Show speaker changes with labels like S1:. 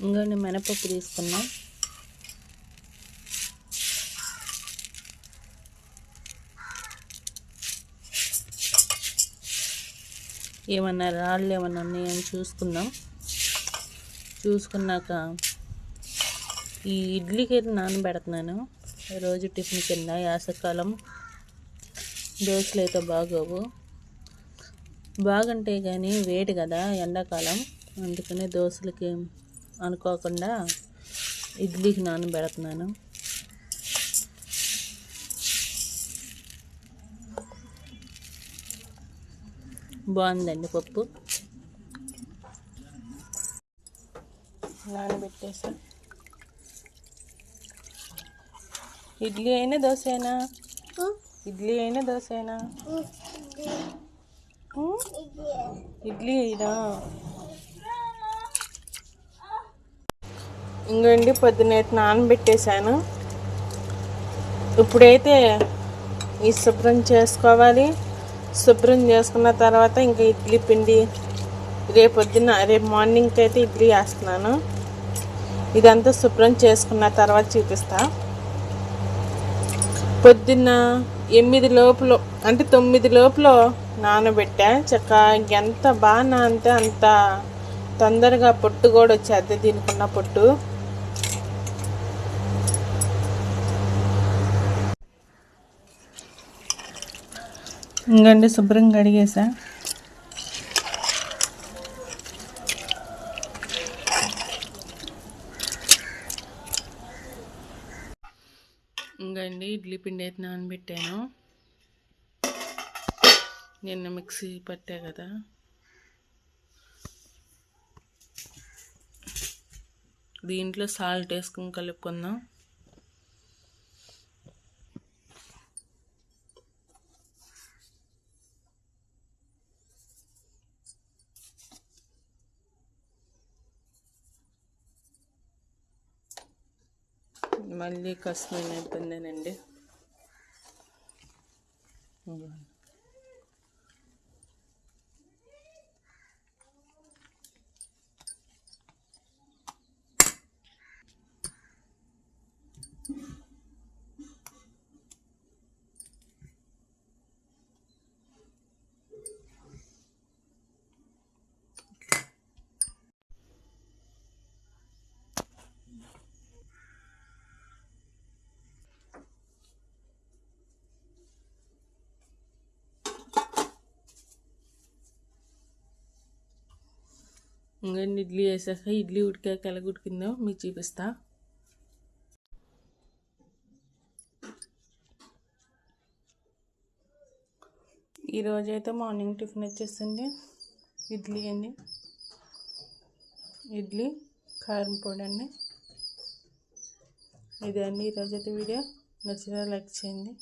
S1: ఇంకొన్ని మినపప్పు తీసుకున్నాం. ఏమన్నా రాళ్ళు ఏమన్నా ఉన్నాయని చూసుకుందాం. చూసుకున్నాక ఈ ఇడ్లీకి అయితే నానబెడుతున్నాను. రోజు టిఫిన్ కింద. యాసకాలం దోశలు అయితే బాగోవు, బాగుంటాయి కానీ వేడి కదా ఎండాకాలం, అందుకని దోశలకి అనుకోకుండా ఇడ్లీకి నానబెడుతున్నాను. బాగుందండి పప్పు. నానబెట్టేసా. ఇడ్లీ అయినా దోశ అయినా, ఇడ్లీ అయినా దోశ అయినా, ఇడ్లీ అయినా. ఇంకోండి పొద్దున్నైతే నానబెట్టేశాను. ఇప్పుడైతే ఈ శుభ్రం చేసుకోవాలి. శుభ్రం చేసుకున్న తర్వాత ఇంకా ఇడ్లీ పిండి రేపు మార్నింగ్కి అయితే ఇడ్లీ వేస్తున్నాను. ఇదంతా శుభ్రం చేసుకున్న తర్వాత చూపిస్తా. పొద్దున్న 8 లోపల అంటే 9 లోపల నానబెట్టా. ఎంత బాగా నానితే అంత తొందరగా పొట్టు కూడా వచ్చేది దీనికున్న పొట్టు. ఇంకండి శుభ్రంగా కడిగేసా. ఇంకండి ఇడ్లీ పిండి అయితే నానబెట్టాను. నిన్న మిక్సీ పట్టా కదా, దీంట్లో సాల్ట్ వేసుకుని కలుపుకుందాం. మళ్ళీ కష్టమైన ఇబ్బందేనండి. ఇంకా ఇడ్లీ వేసాక ఇడ్లీ ఉడికాక ఎలా ఉడికిందో మీకు చూపిస్తా. ఈరోజైతే మార్నింగ్ టిఫిన్ వచ్చేసింది ఇడ్లీ అండి. ఇడ్లీ కారం పొడి అండి. ఇదే అండి ఈరోజైతే వీడియో. నచ్చితే లైక్ చేయండి.